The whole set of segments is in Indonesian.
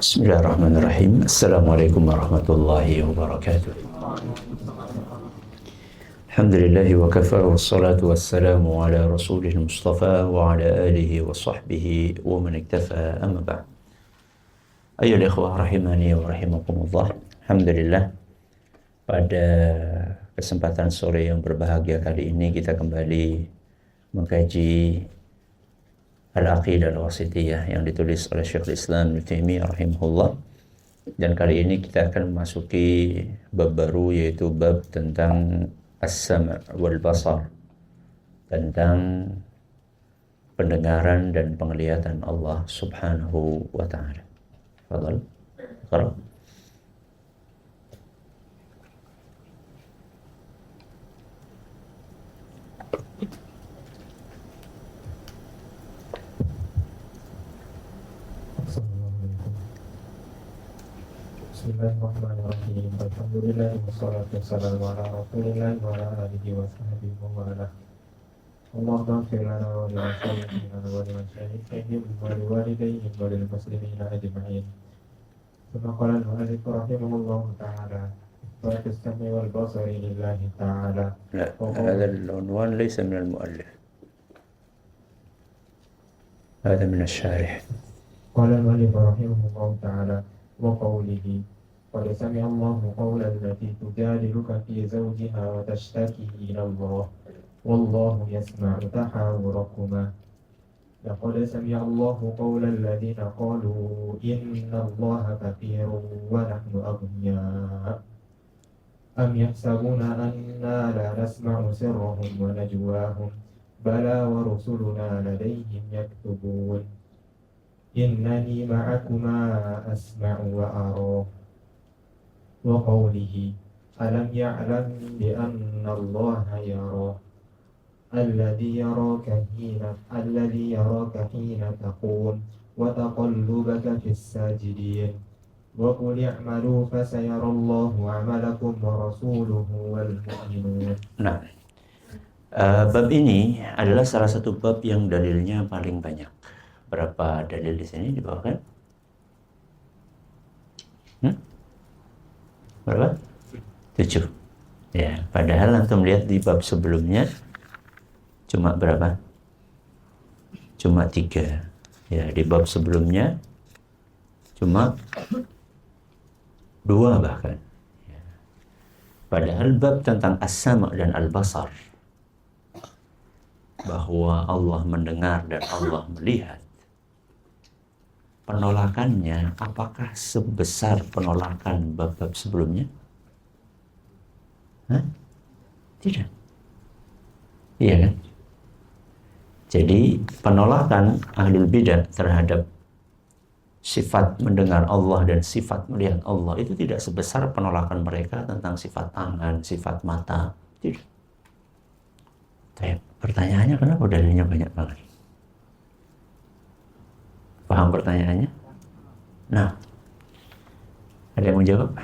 Bismillahirrahmanirrahim. Assalamualaikum warahmatullahi wabarakatuh. Alhamdulillahi wa kafa wassalatu wassalamu ala rasulil mustafa wa ala alihi wa sahbihi wa man iktafa amma ba'd. Ayyuhal ikhwah rahimani wa rahimakumullah. Alhamdulillah, pada kesempatan sore yang berbahagia kali ini kita kembali mengkaji Al-Aqidah Al-Wasithiyah yang ditulis oleh Syekhul Islam Ibnu Taimiyah rahimahullah. Dan kali ini kita akan memasuki bab baru, yaitu bab tentang as-sam' wal basar, tentang pendengaran dan penglihatan Allah Subhanahu wa taala. Fadhal. Qara. Bismillahirrahmanirrahim. Alhamdulillah wassalatu wassalamu ala Rasulillah wa ala alihi wa sahbihi wa wala. Allahumma ighfir lana wa li mashayikhina wa li mashayikhihim wa li walidayhim wa lil muslimina ajma'in. Thumma qala al-mu'allif rahimahullah ta'ala wa as-sam'i wal basari lillahi ta'ala. لا، هذا العنوان ليس من المؤلف، هذا من الشارح. قال المؤلف رحمه الله تعالى وقوله قد سمع الله قول التي تجادلك في زوجها وتشتكي إلى الله والله يسمع تحاوركما لقد سمع الله قول الذين قالوا إن الله كثير ونحن أغنياء أم يحسبون أنا لا نسمع سرهم ونجواهم بلى ورسلنا لديهم يكتبون إنني معكما أسمع وأرى وقوله ألم يعلم بأن الله يرى الذي يراك حين تقوم وتقلبك في الساجدين وقل اعملوا فسيرى الله عملكم ورسوله والمؤمنون. Nah, bab ini adalah salah satu bab yang dalilnya paling banyak. Berapa dalil di sini dibawakan? Berapa? 7. Ya, padahal antum lihat di bab sebelumnya cuma berapa? Cuma 3. Ya, di bab sebelumnya cuma 2 bahkan. Ya. Padahal bab tentang as-sam' dan al-basar, bahwa Allah mendengar dan Allah melihat, penolakannya apakah sebesar penolakan bab-bab sebelumnya? Tidak. Iya kan? Jadi penolakan ahlul bidah terhadap sifat mendengar Allah dan sifat melihat Allah itu tidak sebesar penolakan mereka tentang sifat tangan, sifat mata. Tidak. Pertanyaannya, kenapa dalilnya banyak banget? Paham pertanyaannya? Nah, ada yang mau jawab?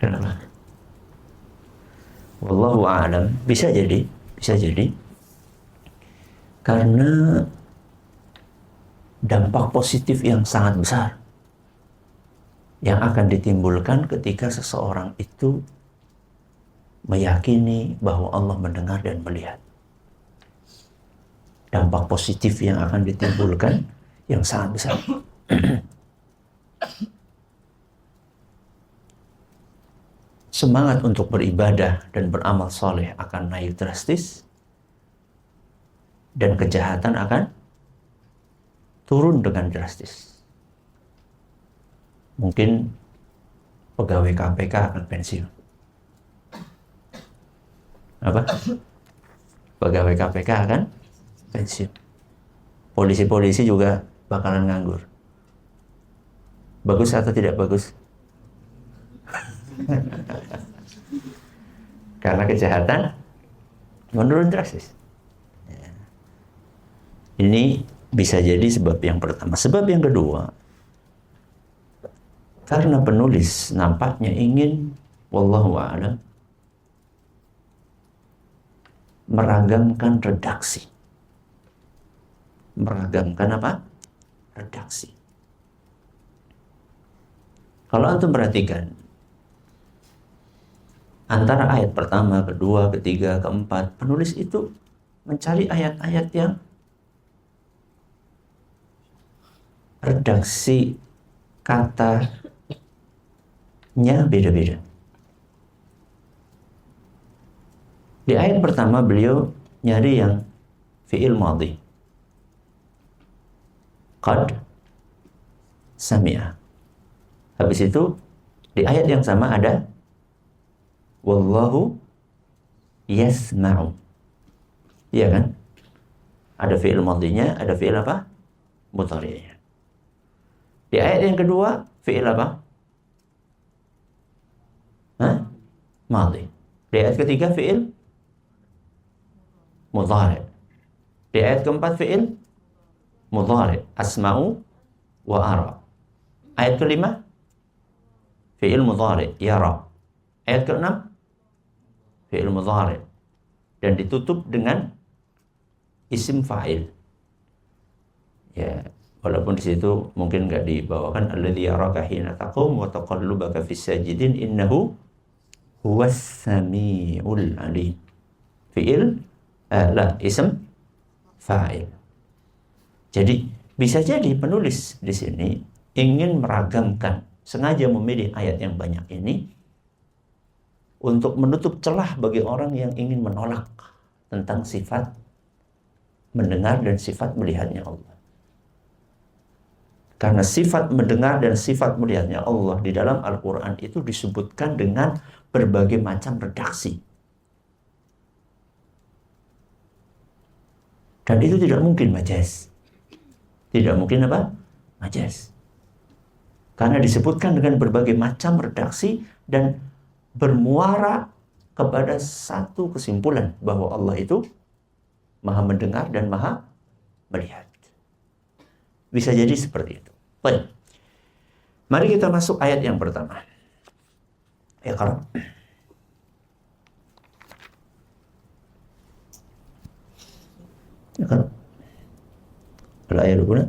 Kenapa? Wallahu a'lam. Bisa jadi karena dampak positif yang sangat besar yang akan ditimbulkan ketika seseorang itu meyakini bahwa Allah mendengar dan melihat. Dampak positif yang akan ditimbulkan yang sangat besar. Semangat untuk beribadah dan beramal soleh akan naik drastis, dan kejahatan akan turun dengan drastis. Mungkin pegawai KPK akan pensiun. Apa? Pegawai KPK akan pensiun. Polisi-polisi juga bakalan nganggur. Bagus atau tidak bagus? Karena kejahatan menurun drastis. Ini bisa jadi sebab yang pertama. Sebab yang kedua, karena penulis nampaknya ingin, wallahu a'lam, meragamkan redaksi. Meragamkan apa? redaksi. Kalau antum perhatikan, antara ayat pertama, kedua, ketiga, keempat, penulis itu mencari ayat-ayat yang redaksi katanya beda-beda. Di ayat pertama beliau nyari yang fi'il madhi. Qad sami'a. Habis itu di ayat yang sama ada wallahu yasma'u. Iya kan? Ada fi'il madhinya, ada fi'il apa? Mudhari'nya. Di ayat yang kedua fi'il apa? Madhi. Di ayat ketiga fi'il mudhari'. Di ayat keempat fi'il mudhari', asma'u wa ara. Ayat kelima fi'il mudhari', yara. Ayat keenam fi'il mudhari', dan ditutup dengan isim fa'il. Ya, walaupun di situ mungkin enggak dibawakan alladzi yaraka hina taqum wa taqallubaka fis sajidin innahu huwas samiul alim. Fi'il ism fa'il. Jadi bisa jadi penulis di sini ingin meragamkan, sengaja memilih ayat yang banyak ini untuk menutup celah bagi orang yang ingin menolak tentang sifat mendengar dan sifat melihatnya Allah. Karena sifat mendengar dan sifat melihatnya Allah di dalam Al-Quran itu disebutkan dengan berbagai macam redaksi. Dan itu tidak mungkin majaz. Tidak mungkin apa? Majaz. Karena disebutkan dengan berbagai macam redaksi dan bermuara kepada satu kesimpulan bahwa Allah itu Maha mendengar dan Maha melihat. Bisa jadi seperti itu. Baik. Mari kita masuk ayat yang pertama. Iqra. Iqra. Al-ayat al-ula.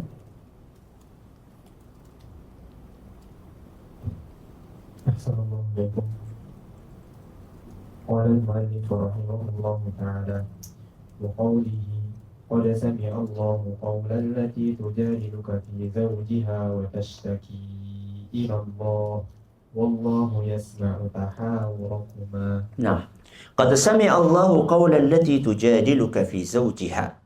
Assalamualaikum. Qala al-mu'allif rahimahullahu ta'ala wa qawlihi qad sami'a Allahu qawla allati tujadiluka fi zawjiha wa tashtaki ila Allah wallahu yasma'u tahawurakuma. Nah, qad sami'a Allahu qawla allati tujadiluka fi zawjiha.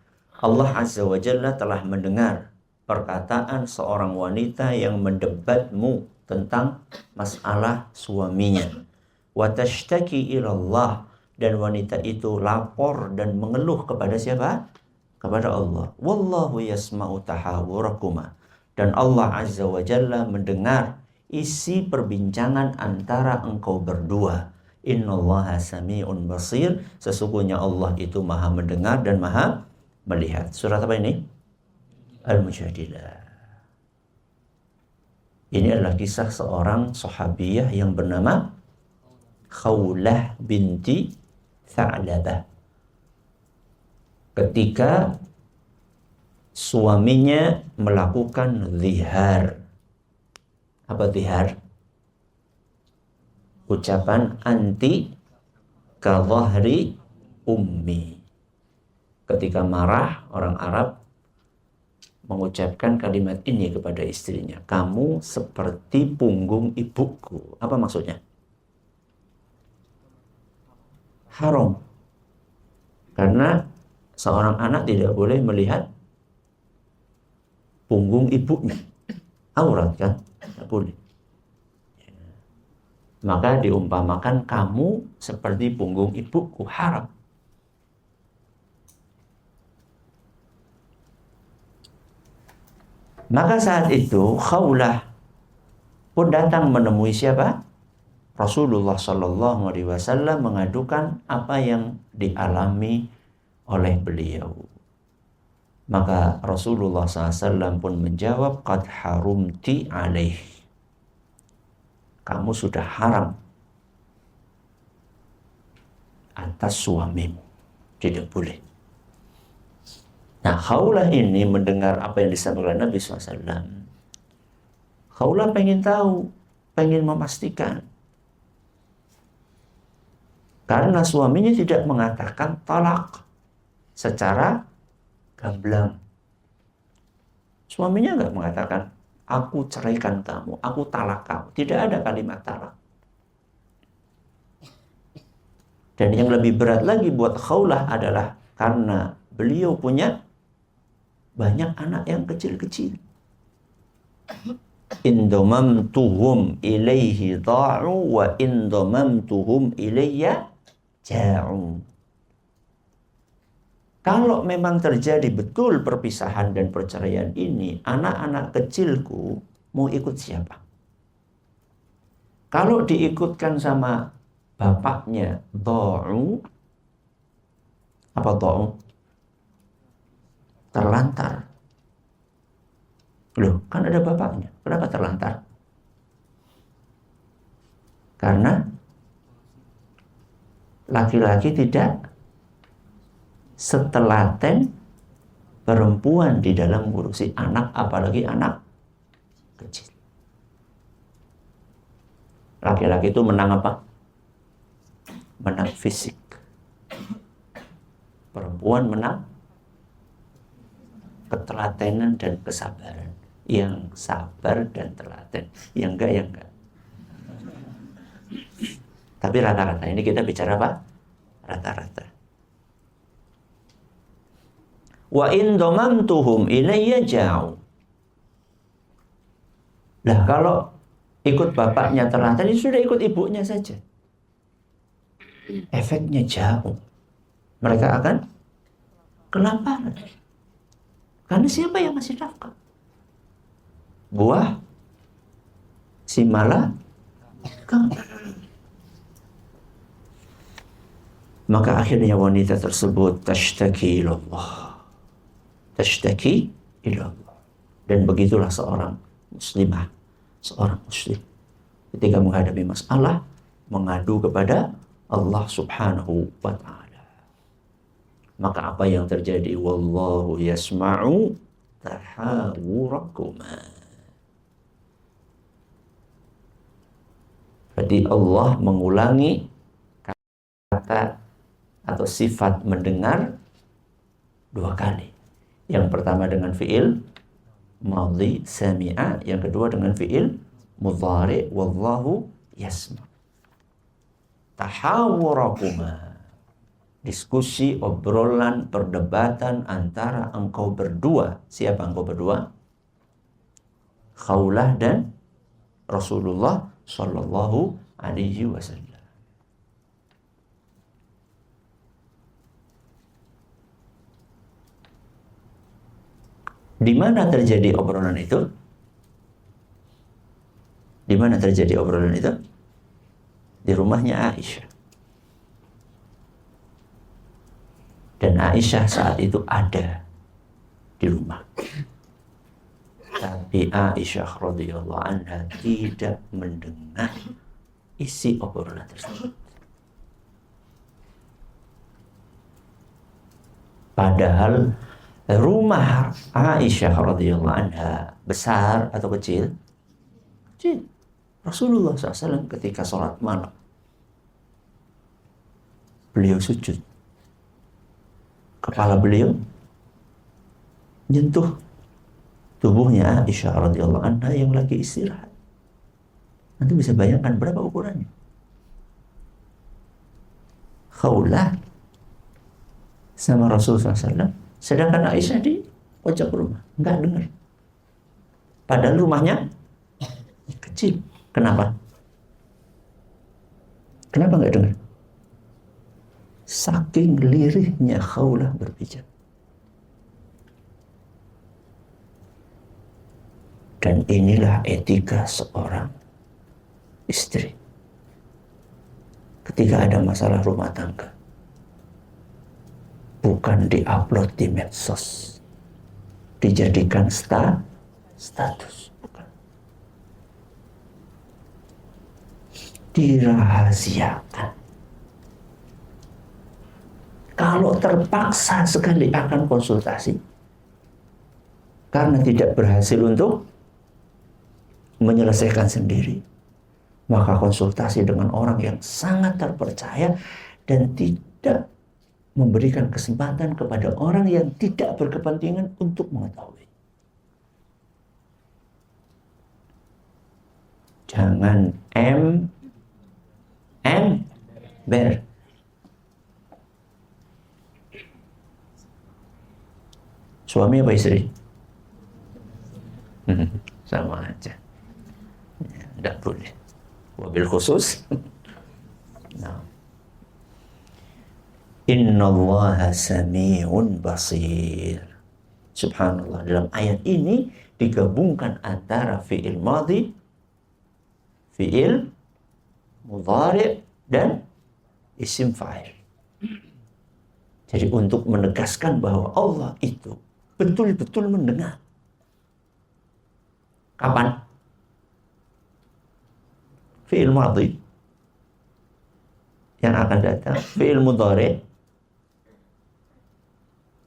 Allah Azza wa Jalla telah mendengar perkataan seorang wanita yang mendebatmu tentang masalah suaminya. Wa tashtaki ila Allah, dan wanita itu lapor dan mengeluh kepada siapa? Kepada Allah. Wallahu yasma'u tahawurakuma, dan Allah Azza wa Jalla mendengar isi perbincangan antara engkau berdua. Innallaha sami'un basir, sesungguhnya Allah itu Maha mendengar dan Maha melihat. Surat apa ini? Al-Mujadilah. Ini adalah kisah seorang sahabiyah yang bernama Khawlah binti Tha'labah. Ketika suaminya melakukan zihar. Apa zihar? Ucapan anti ka dhahri ummi. Ketika marah, orang Arab mengucapkan kalimat ini kepada istrinya. Kamu seperti punggung ibuku. Apa maksudnya? Haram. Karena seorang anak tidak boleh melihat punggung ibunya. Aurat kan? Tidak boleh. Maka diumpamakan kamu seperti punggung ibuku. Haram. Maka saat itu Khawlah pun datang menemui siapa? Rasulullah Sallallahu Alaihi Wasallam, mengadukan apa yang dialami oleh beliau. Maka Rasulullah SAW pun menjawab, qad harumti alaih. Kamu sudah haram atas suamimu. Tidak boleh. Nah, Khawlah ini mendengar apa yang disampaikan Nabi SAW. Khawlah pengen tahu, pengen memastikan. Karena suaminya tidak mengatakan talak secara gamblang. Suaminya nggak mengatakan, aku ceraikan kamu, aku talak kamu. Tidak ada kalimat talak. Dan yang lebih berat lagi buat Khawlah adalah karena beliau punya banyak anak yang kecil-kecil. Indomamtuhum ilaihi da'u wa indomamtuhum ilayya ja'u. Kalau memang terjadi betul perpisahan dan perceraian ini, anak-anak kecilku mau ikut siapa? Kalau diikutkan sama bapaknya da'u, apa da'u? Terlantar. Loh, kan ada bapaknya. Kenapa terlantar? Karena laki-laki tidak setelaten perempuan di dalam ngurusi anak, apalagi anak kecil. Laki-laki itu menang apa? Menang fisik. Perempuan menang ketelatenan dan kesabaran. Yang sabar dan telaten. Yang enggak, yang enggak. Tapi rata-rata, ini kita bicara apa? Rata-rata. Wa in domamtuhum ilayya ja'u. Lah kalau ikut bapaknya terlantar, ini sudah ikut ibunya saja. Efeknya jauh. Mereka akan kelaparan. Karena siapa yang masih nafkah? Buah si malakah. Maka akhirnya wanita tersebut tashtaki ilallah. Tashtaki ilallah. Dan begitulah seorang muslimah, seorang muslim, ketika menghadapi masalah, mengadu kepada Allah subhanahu wa ta'ala. Maka apa yang terjadi? Wallahu yasma'u tahawurakuma. Jadi Allah mengulangi kata atau sifat mendengar dua kali. Yang pertama dengan fi'il madhi sami'a, yang kedua dengan fi'il mudhari wallahu yasma'. Tahawurakuma, diskusi, obrolan, perdebatan antara engkau berdua. Siapa engkau berdua? Khawlah dan Rasulullah Sallallahu Alaihi Wasallam. Di mana terjadi obrolan itu? Di mana terjadi obrolan itu? Di rumahnya Aisyah. Dan Aisyah saat itu ada di rumah. Tapi Aisyah radhiyallahu anha tidak mendengar isi obrolan tersebut. Padahal rumah Aisyah radhiyallahu anha besar atau kecil? Kecil. Rasulullah SAW ketika sholat malam, beliau sujud. Kepala beliau nyentuh tubuhnya Aisyah radhiyallahu anha yang lagi istirahat. Nanti bisa bayangkan berapa ukurannya. Khawlah sama Rasulullah SAW, sedangkan Aisyah di pojok rumah, nggak dengar. Padahal rumahnya kecil. Kenapa? Kenapa nggak dengar? Saking lirihnya Khawlah berbicara. Dan inilah etika seorang istri. Ketika ada masalah rumah tangga, bukan diupload di medsos, dijadikan status, bukan. Dirahasiakan. Kalau terpaksa sekali akan konsultasi, karena tidak berhasil untuk menyelesaikan sendiri, maka konsultasi dengan orang yang sangat terpercaya dan tidak memberikan kesempatan kepada orang yang tidak berkepentingan untuk mengetahui. Jangan ember. Suami apa istri? Sama aja. Tidak boleh. Wabil khusus. Nah. Innallaha sami'un basir. Subhanallah, dalam ayat ini digabungkan antara fi'il madhi, fi'il mudhari' dan isim fa'il. Jadi untuk menegaskan bahwa Allah itu betul-betul mendengar. Kapan? Fi'il madhi yang akan datang, fi'il mudhari'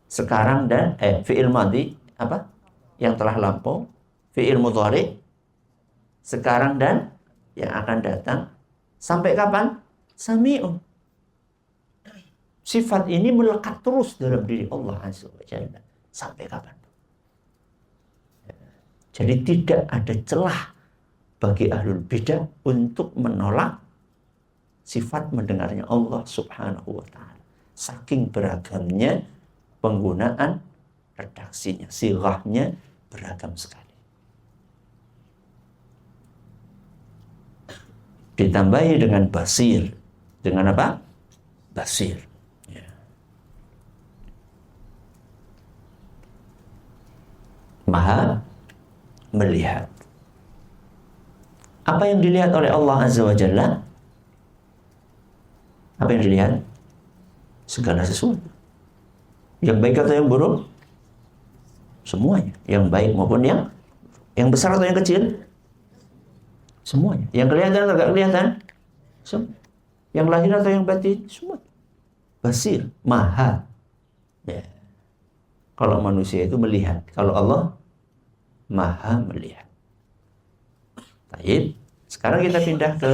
sekarang dan fi'il madhi apa? Yang telah lampau, fi'il mudhari' sekarang dan yang akan datang. Sampai kapan? Sami'un. Sifat ini melekat terus dalam diri Allah Azza wa Jalla. Sampai kapan? Jadi tidak ada celah bagi ahlul bidah untuk menolak sifat mendengarnya Allah Subhanahu wa ta'ala. Saking beragamnya penggunaan redaksinya, sighahnya beragam sekali. Ditambahi dengan basir. Dengan apa? Basir. Ya. Maha melihat. Apa yang dilihat oleh Allah Azza wa Jalla? Apa yang dilihat? Segala sesuatu. Yang baik atau yang buruk? Semuanya. Yang baik maupun yang besar atau yang kecil? Semuanya. Yang kelihatan atau tidak kelihatan? Semua. Yang lahir atau yang batin? Semua. Basir. Maha. Ya. Kalau manusia itu melihat. Kalau Allah maha melihat. Baik. Sekarang kita pindah ke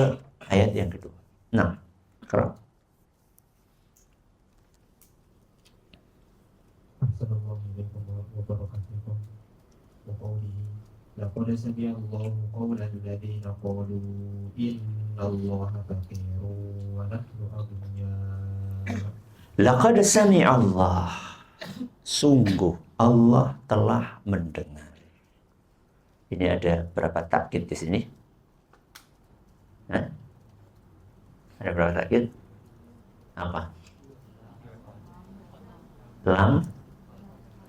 ayat yang kedua. Nah, kerap. Assalamualaikum warahmatullahi wabarakatuh. Laqad sami'a Allahu qawla alladziina qalu innallaha faqirun wa nahnu aghniyaa. Laqad sami'a Allah. Sungguh Allah telah mendengar. Ini ada berapa takkid di sini? Hah? Ada berapa takkid? Apa? Lam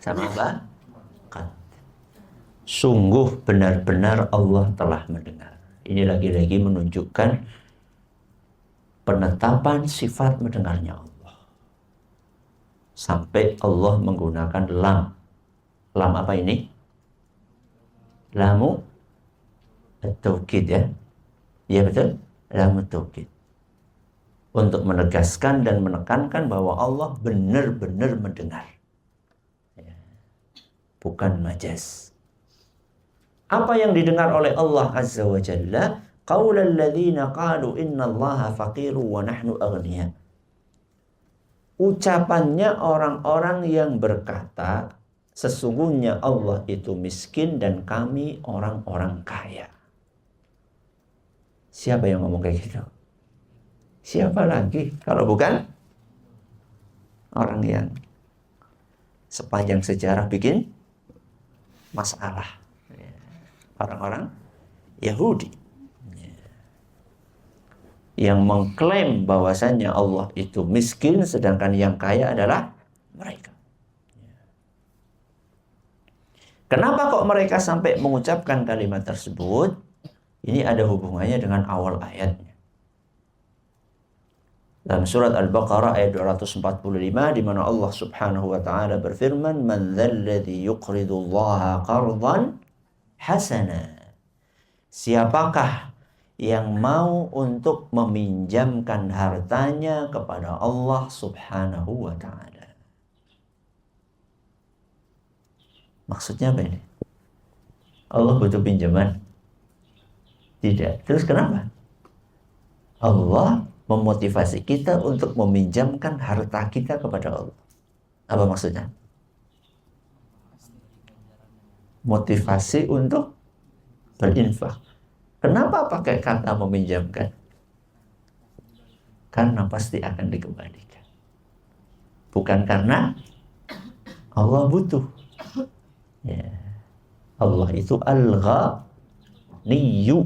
sama apa? Qad. Sungguh benar-benar Allah telah mendengar. Ini lagi-lagi menunjukkan penetapan sifat mendengarnya Allah. Sampai Allah menggunakan lam. Lam apa ini? Lamu at-taukid ya. Ya betul? Lamu at-taukid. Untuk menegaskan dan menekankan bahwa Allah benar-benar mendengar. Ya. Bukan majaz. Apa yang didengar oleh Allah Azza wa Jalla? Qaulal ladzina qalu innallaha faqirun wa nahnu aghniya. Ucapannya orang-orang yang berkata, sesungguhnya Allah itu miskin dan kami orang-orang kaya. Siapa yang ngomong kayak gitu? Siapa lagi kalau bukan orang yang sepanjang sejarah bikin masalah. Orang-orang Yahudi yang mengklaim bahwasannya Allah itu miskin sedangkan yang kaya adalah mereka. Kenapa kok mereka sampai mengucapkan kalimat tersebut? Ini ada hubungannya dengan awal ayatnya. Dalam surat Al-Baqarah ayat 245 di mana Allah Subhanahu wa taala berfirman, "Man dzalladzi yuqridullaha qardan hasana." Siapakah yang mau untuk meminjamkan hartanya kepada Allah Subhanahu wa taala? Maksudnya apa ini? Allah butuh pinjaman? Tidak. Terus kenapa? Allah memotivasi kita untuk meminjamkan harta kita kepada Allah. Apa maksudnya? Motivasi untuk berinfak. Kenapa pakai kata meminjamkan? Karena pasti akan dikembalikan. Bukan karena Allah butuh. Ya. Allah itu Al-Ghaniyyu,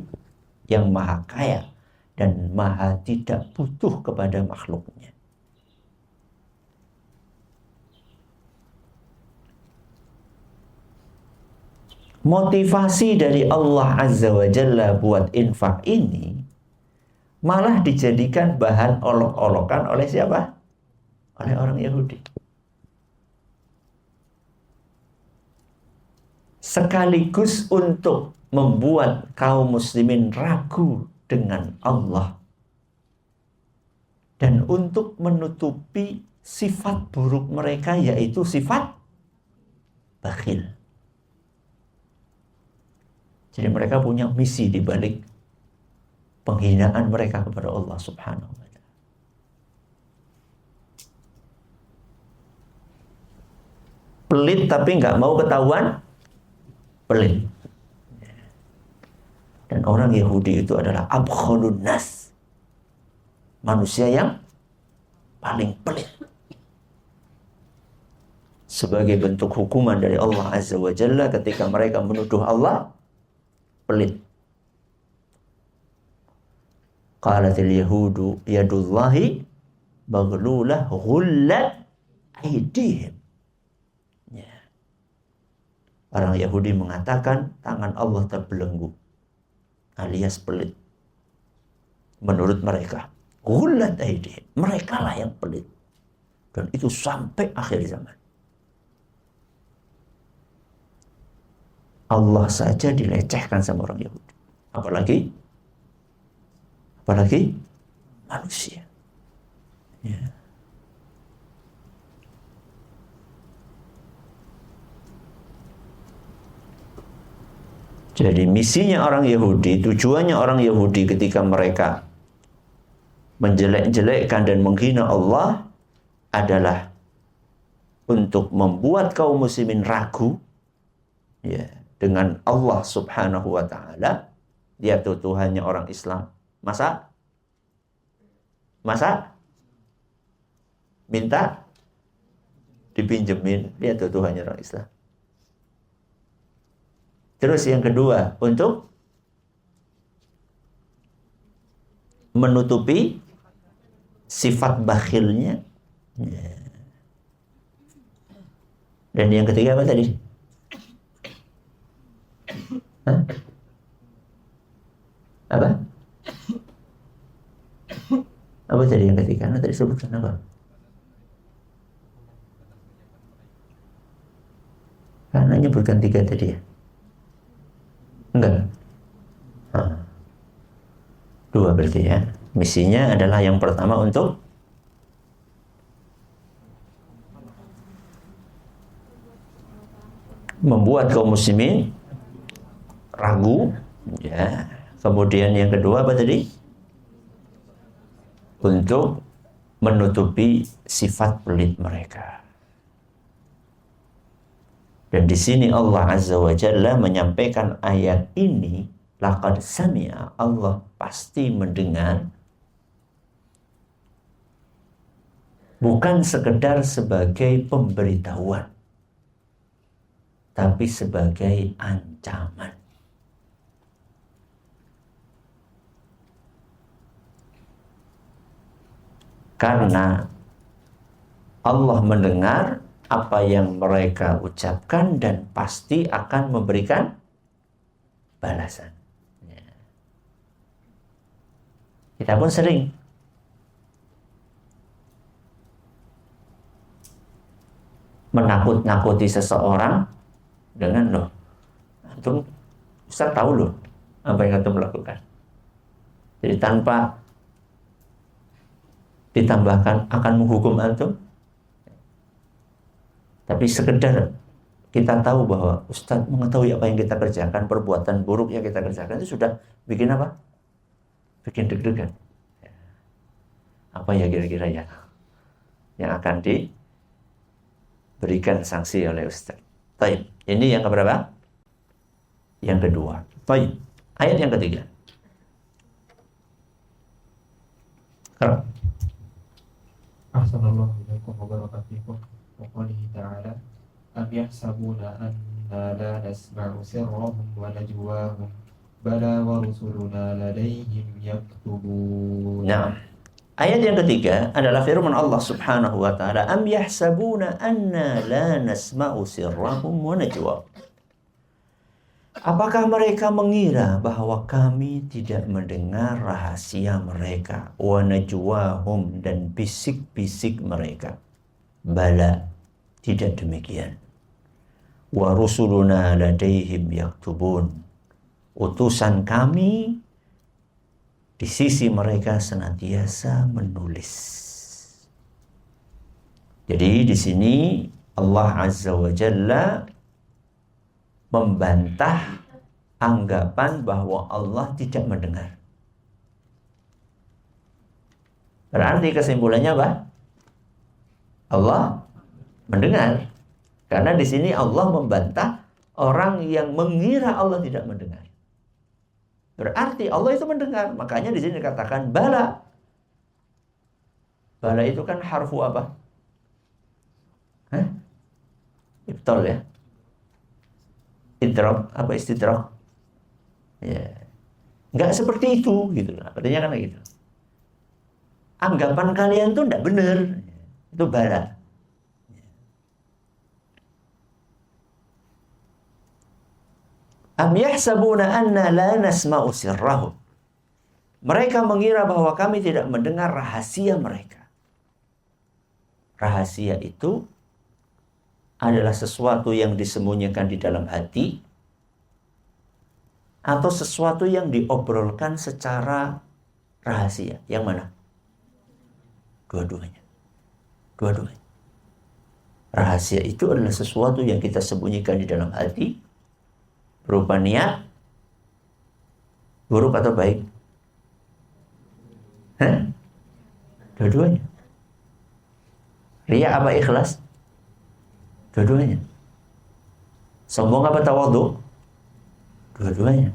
yang maha kaya dan maha tidak butuh kepada makhluknya. Motivasi dari Allah Azza wa Jalla buat infak ini malah dijadikan bahan olok-olokan oleh siapa? Oleh orang Yahudi. Sekaligus untuk membuat kaum muslimin ragu dengan Allah dan untuk menutupi sifat buruk mereka, yaitu sifat bakhil. Jadi mereka punya misi di balik penghinaan mereka kepada Allah Subhanahu wa ta'ala. Pelit tapi nggak mau ketahuan pelit. Dan orang Yahudi itu adalah abkhulun nas, manusia yang paling pelit. Sebagai bentuk hukuman dari Allah Azza wa Jalla ketika mereka menuduh Allah pelit. Qalatil yahudu yadullahi baghlulah ghullat aydihim. Ya. Orang Yahudi mengatakan tangan Allah terbelenggu, alias pelit. Menurut mereka, ghullat aydihim, mereka lah yang pelit. Dan itu sampai akhir zaman. Allah saja dilecehkan sama orang Yahudi. Apalagi manusia. Ya. Jadi misinya orang Yahudi, tujuannya orang Yahudi ketika mereka menjelek-jelekkan dan menghina Allah adalah untuk membuat kaum muslimin ragu, ya, dengan Allah Subhanahu wa ta'ala. Dia tuh Tuhannya orang Islam. Masa minta dipinjemin, dia tuh Tuhannya orang Islam. Terus yang kedua, untuk menutupi sifat bakhilnya. Ya. Dan yang ketiga apa tadi? Hah? Apa? Apa tadi yang ketiga? Tadi sebutkan apa? Karena nyebutkan tiga tadi ya? Enggak. Dua berarti ya. Misinya adalah yang pertama untuk membuat kaum muslimin ragu, ya. Kemudian yang kedua apa tadi? Untuk menutupi sifat pelit mereka. Dan di sini Allah Azza wa Jalla menyampaikan ayat ini, laqad sami'a, Allah pasti mendengar, bukan sekedar sebagai pemberitahuan, tapi sebagai ancaman. Karena Allah mendengar apa yang mereka ucapkan dan pasti akan memberikan balasan. Ya. Kita pun sering menakut-nakuti seseorang dengan, loh, antum Ustaz tahu loh apa yang antum lakukan. Jadi tanpa ditambahkan akan menghukum antum, tapi sekedar kita tahu bahwa Ustadz mengetahui apa yang kita kerjakan, perbuatan buruk yang kita kerjakan itu sudah bikin apa? Bikin deg-degan. Apa ya kira-kira ya yang akan diberikan sanksi oleh Ustadz? Baik, ini yang keberapa? Yang kedua. Baik, ayat yang ketiga. Kalau Ahsanallahu ilaikum wa baraka fikum. Wa qoulihi ta'ala am yahsabuna anna la nasma'u sirrahum wa najwahum bala wa rusuluna ladayhim yaktubun. Nah, ayat yang ketiga adalah firman Allah Subhanahu wa taala, am yahsabuna anna la nasma'u sirrahum wa najwahum. Apakah mereka mengira bahwa kami tidak mendengar rahasia mereka, wa najwahum, dan bisik-bisik mereka? Bala, tidak demikian. Wa rusuluna ladaihim yaktubun. Utusan kami di sisi mereka senantiasa menulis. Jadi di sini Allah Azza wa Jalla membantah anggapan bahwa Allah tidak mendengar. Berarti kesimpulannya apa? Allah mendengar. Karena di sini Allah membantah orang yang mengira Allah tidak mendengar. Berarti Allah itu mendengar. Makanya di sini dikatakan bala. Bala itu kan harfu apa? Ibtal ya. Idrak, apa istidrak? Ya. Enggak seperti itu gitu. Artinya kan gitu. Anggapan kalian tuh enggak benar. Itu bala. Am yahsabuna anna la nasma'u sirrahum. Mereka mengira bahwa kami tidak mendengar rahasia mereka. Rahasia itu adalah sesuatu yang disembunyikan di dalam hati atau sesuatu yang diobrolkan secara rahasia. Yang mana? Dua-duanya. Dua-duanya. Rahasia itu adalah sesuatu yang kita sembunyikan di dalam hati berupa niat buruk atau baik? Dua-duanya. Riya apa ikhlas? Dua-duanya. Sombong apa tawadhu? Dua-duanya.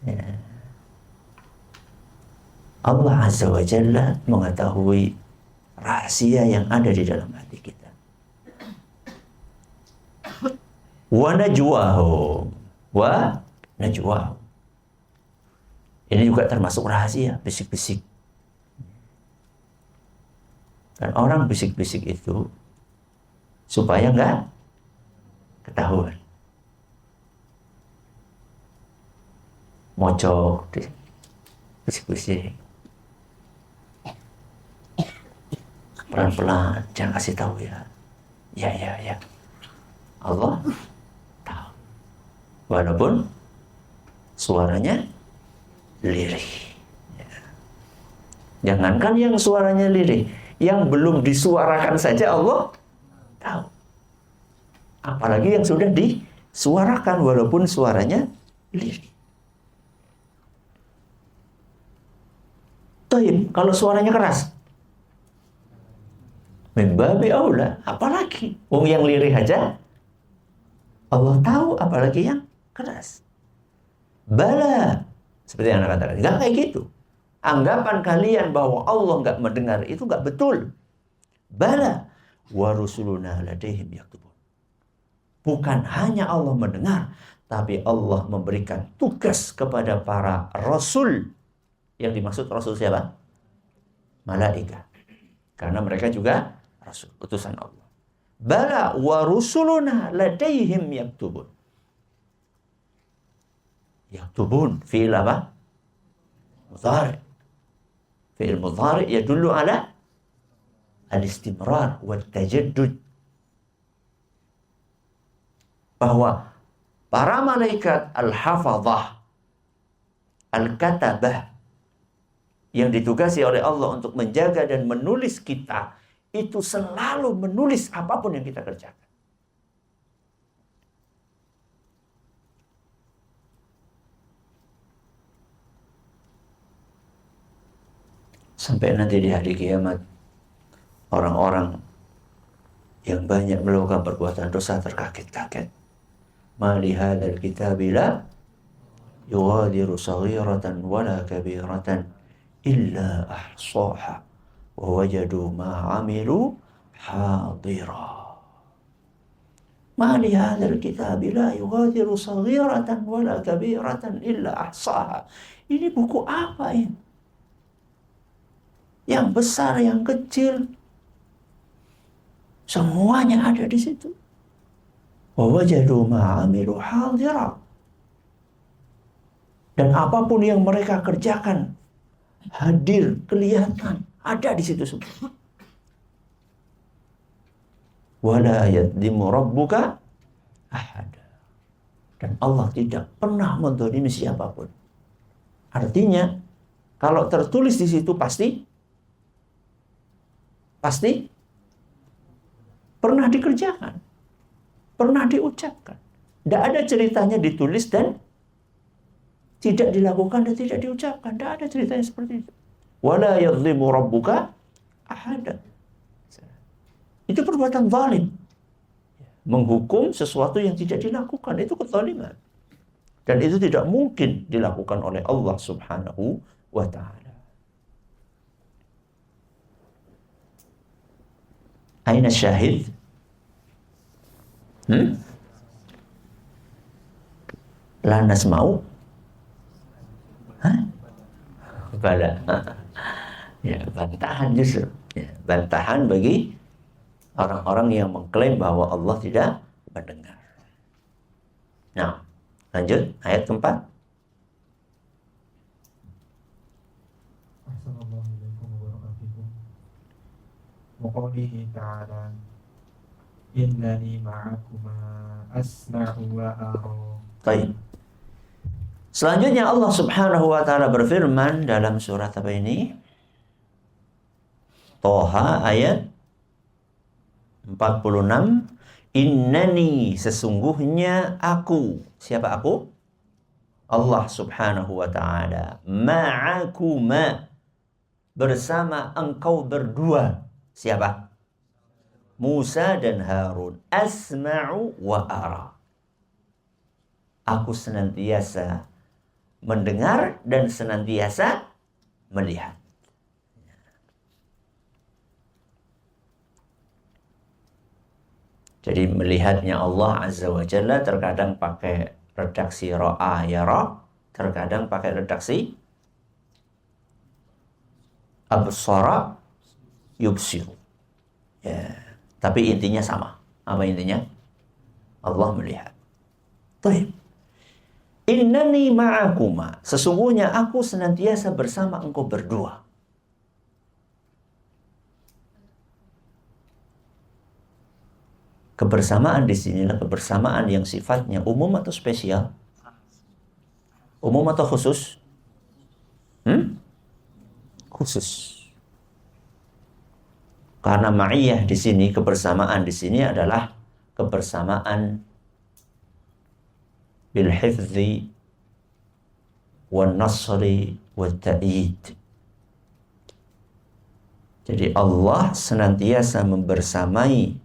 Ya. Allah Azza wa Jalla mengetahui rahasia yang ada di dalam hati kita. Wa najwahum. Wa najwahum. Ini juga termasuk rahasia, bisik-bisik. Dan orang bisik-bisik itu supaya enggak ketahuan. Mocok, bisik-bisik. Pelan-pelan, jangan kasih tahu ya. Ya. Allah tahu. Walaupun suaranya lirih. Ya. Jangankan yang suaranya lirih, yang belum disuarakan saja Allah tahu. Apalagi yang sudah disuarakan walaupun suaranya lirih. Taib, kalau suaranya keras, min babi aula, apalagi wong yang lirih aja Allah tahu, apalagi yang keras. Bala, seperti yang Anda katakan, enggak kayak gitu. Anggapan kalian bahwa Allah enggak mendengar itu enggak betul. Bala, wa rusuluna ladaihim yaktubun. Bukan hanya Allah mendengar, tapi Allah memberikan tugas kepada para rasul. Yang dimaksud rasul siapa? Malaikat. Karena mereka juga rasul, utusan Allah. Bala wa rusuluna ladaihim yaktubun. Yaktubun fi'il apa? Mudhari'. Fi'il mudhari' yadullu ala al-istimrar wa tajaddud. Bahwa para malaikat al-hafadhah, al-katabah, yang ditugasi oleh Allah untuk menjaga dan menulis kita, itu selalu menulis apapun yang kita kerjakan. Sampai nanti di hari kiamat, orang-orang yang banyak melakukan perbuatan dosa terkaget-kaget. Ma li hadzal kitabi la yughadiru saghiratan wala kabiratan illa ahsaha wa wajadu ma 'amilu hadira. Ma li hadzal kitabi la yughadiru saghiratan wala kabiratan illa ahsaha. Ini buku apa ini? Yang besar, yang kecil, semuanya ada di situ. Wa wajadu ma 'amilu hadira. Dan apapun yang mereka kerjakan hadir, kelihatan, ada di situ semua. Wala yadlimu rabbuka ahada. Dan Allah tidak pernah menzalimi siapapun. Artinya, kalau tertulis di situ pasti pernah dikerjakan, pernah diucapkan. Tidak ada ceritanya ditulis dan tidak dilakukan dan tidak diucapkan. Tidak ada ceritanya seperti itu. Wala yadlimu rabbuka ahada. Itu perbuatan zalim. Menghukum sesuatu yang tidak dilakukan, itu kezaliman. Dan itu tidak mungkin dilakukan oleh Allah Subhanahu wa ta'ala. Aina syahid? La nasma'u? Bala. Ya, bantahan justru. Ya, bantahan bagi orang-orang yang mengklaim bahwa Allah tidak mendengar. Nah, lanjut ayat keempat. Assalamualaikum warahmatullahi wabarakatuh. Wa qawlihi ta'ala innani ma'akuma asma'u wa ara. Baik. Selanjutnya Allah Subhanahu wa ta'ala berfirman dalam surat apa ini? Toha ayat 46. Innani, sesungguhnya aku. Siapa aku? Allah Subhanahu wa ta'ala. Ma'akuma, bersama engkau berdua. Siapa? Musa dan Harun. Asma'u wa ara. Aku senantiasa mendengar dan senantiasa melihat. Jadi melihatnya Allah Azza wa Jalla terkadang pakai redaksi ra'a yara, terkadang pakai redaksi absara yubsiru. Ya, tapi intinya sama. Apa intinya? Allah melihat. Baik. Innani ma'akuma, sesungguhnya aku senantiasa bersama engkau berdua. Kebersamaan di sinilah kebersamaan yang sifatnya umum atau spesial? Umum atau khusus? Khusus. Karena ma'iyah di sini, kebersamaan di sini adalah kebersamaan bil hifzi wan nasri wat ta'yid. Jadi Allah senantiasa membersamai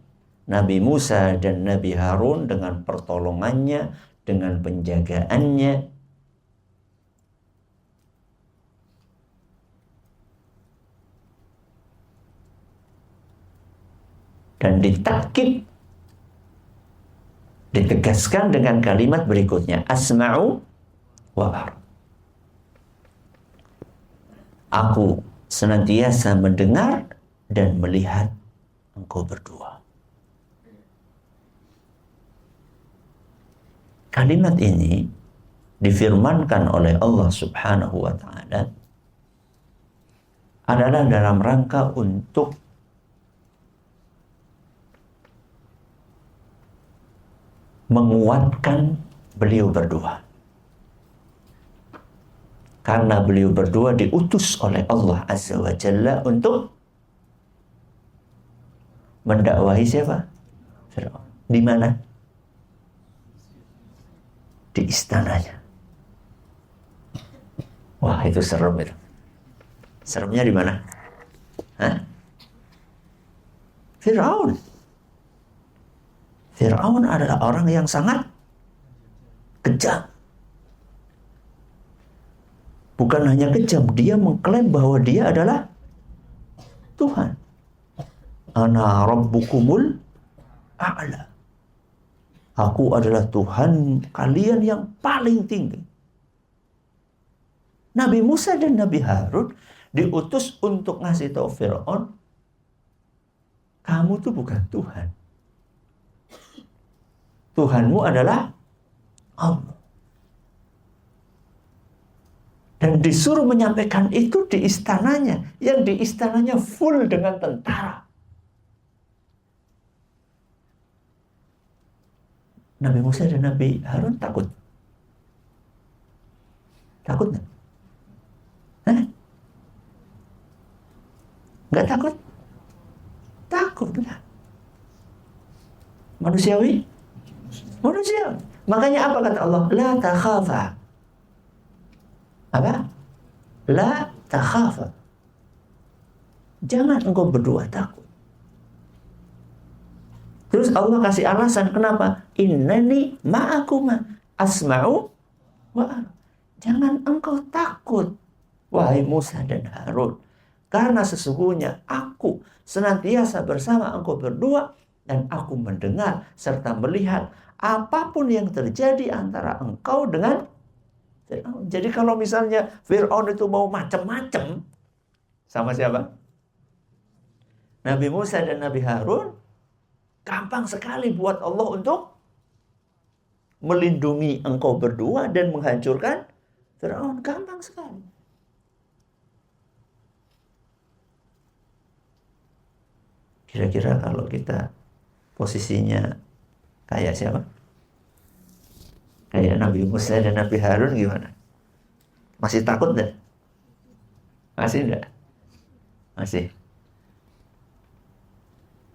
Nabi Musa dan Nabi Harun dengan pertolongannya, dengan penjagaannya. Dan ditakkid, ditegaskan dengan kalimat berikutnya, asma'u wa ara. Aku senantiasa mendengar dan melihat engkau berdua. Kalimat ini difirmankan oleh Allah Subhanahu wa ta'ala adalah dalam rangka untuk menguatkan beliau berdua. Karena beliau berdua diutus oleh Allah Azza wa Jalla untuk mendakwahi siapa? Fir'aun. Di mana? Di istananya. Wah, itu serem itu. Seremnya di mana? Hah? Fir'aun. Fir'aun adalah orang yang sangat kejam. Bukan hanya kejam, dia mengklaim bahwa dia adalah Tuhan. Ana rabbukumul a'la. Aku adalah Tuhan kalian yang paling tinggi. Nabi Musa dan Nabi Harun diutus untuk ngasih tahu Fir'aun, kamu tuh bukan Tuhan. Tuhanmu adalah Allah. Dan disuruh menyampaikan itu di istananya, yang di istananya full dengan tentara. Nabi Musa dan Nabi Harun takut. Takut nggak? Hah? Nggak takut? Takut lah. Manusiawi? Manusia. Makanya apa kata Allah? La takhafa. Apa? La takhafa. Jangan engkau berdua takut. Terus Allah kasih alasan kenapa? Innani ma'akuma asma'u wa ara. Jangan engkau takut, wahai Musa dan Harun. Karena sesungguhnya aku senantiasa bersama engkau berdua dan aku mendengar serta melihat apapun yang terjadi antara engkau dengan Fir'aun. Jadi kalau misalnya Fir'aun itu mau macam-macam sama siapa? Nabi Musa dan Nabi Harun, gampang sekali buat Allah untuk melindungi engkau berdua dan menghancurkan Fir'aun. Gampang sekali. Kira-kira kalau kita posisinya kayak siapa? Kayak Nabi Musa dan Nabi Harun gimana? Masih takut enggak? Masih enggak? Masih.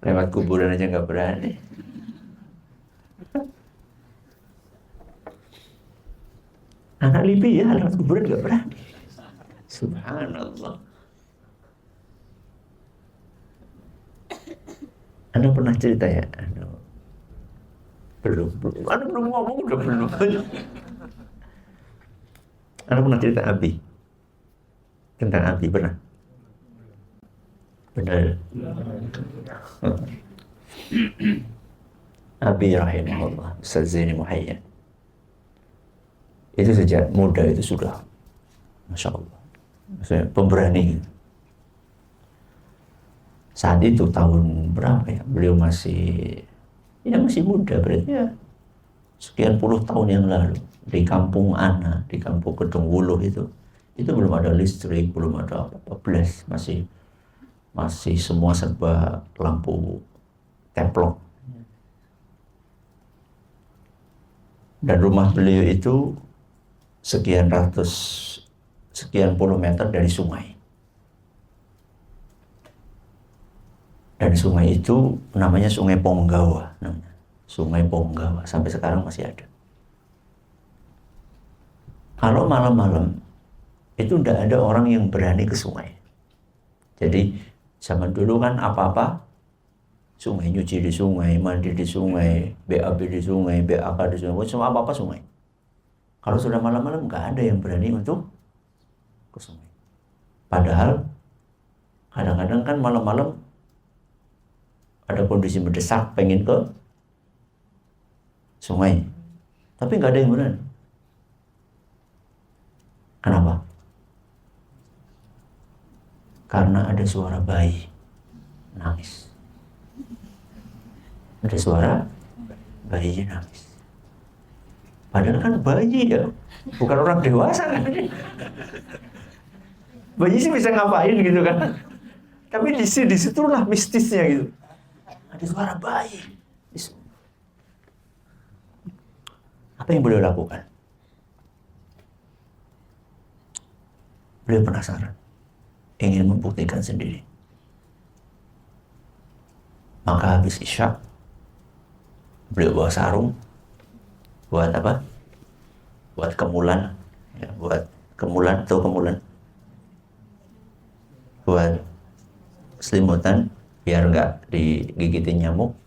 Lewat kuburan aja nggak berani. Anak Libya ya, lewat kuburan nggak berani. Subhanallah. Anda pernah cerita ya? Belum. Anda belum ngomong udah belum. Anda pernah cerita Abi? Tentang Abi pernah? Benar. Abi rahimahullah, Ustaz Zaini Muhayyan. Itu sejak muda itu sudah, Masya Allah, pemberani. Saat itu tahun berapa ya? Beliau masih muda, berarti ya sekian puluh tahun yang lalu di kampung Ana, di kampung Kedung Wuluh itu belum ada listrik, belum ada apa-apa, masih semua serba lampu teplok. Dan rumah beliau itu sekian puluh meter dari sungai. Dan sungai itu namanya Sungai Ponggawa. Sungai Ponggawa, sampai sekarang masih ada. Kalau malam-malam itu tidak ada orang yang berani ke sungai. Jadi zaman dulu kan apa-apa sungai, nyuci di sungai, mandi di sungai, BAB di sungai, BAK di sungai, semua apa-apa sungai. Kalau sudah malam-malam nggak ada yang berani untuk ke sungai. Padahal kadang-kadang kan malam-malam ada kondisi mendesak pengen ke sungai, tapi nggak ada yang berani. Kenapa? Karena ada suara bayi nangis. Ada suara bayi nangis. Padahal kan bayi ya, bukan orang dewasa kan. Bayi sih bisa ngapain gitu kan. Tapi disitulah mistisnya gitu. Ada suara bayi. Apa yang beliau lakukan? Beliau penasaran, ingin membuktikan sendiri. Maka habis Isya, beliau bawa sarung. Buat apa? Buat kemulan. Ya, buat kemulan atau kemulan. buat selimutan biar nggak digigitin nyamuk.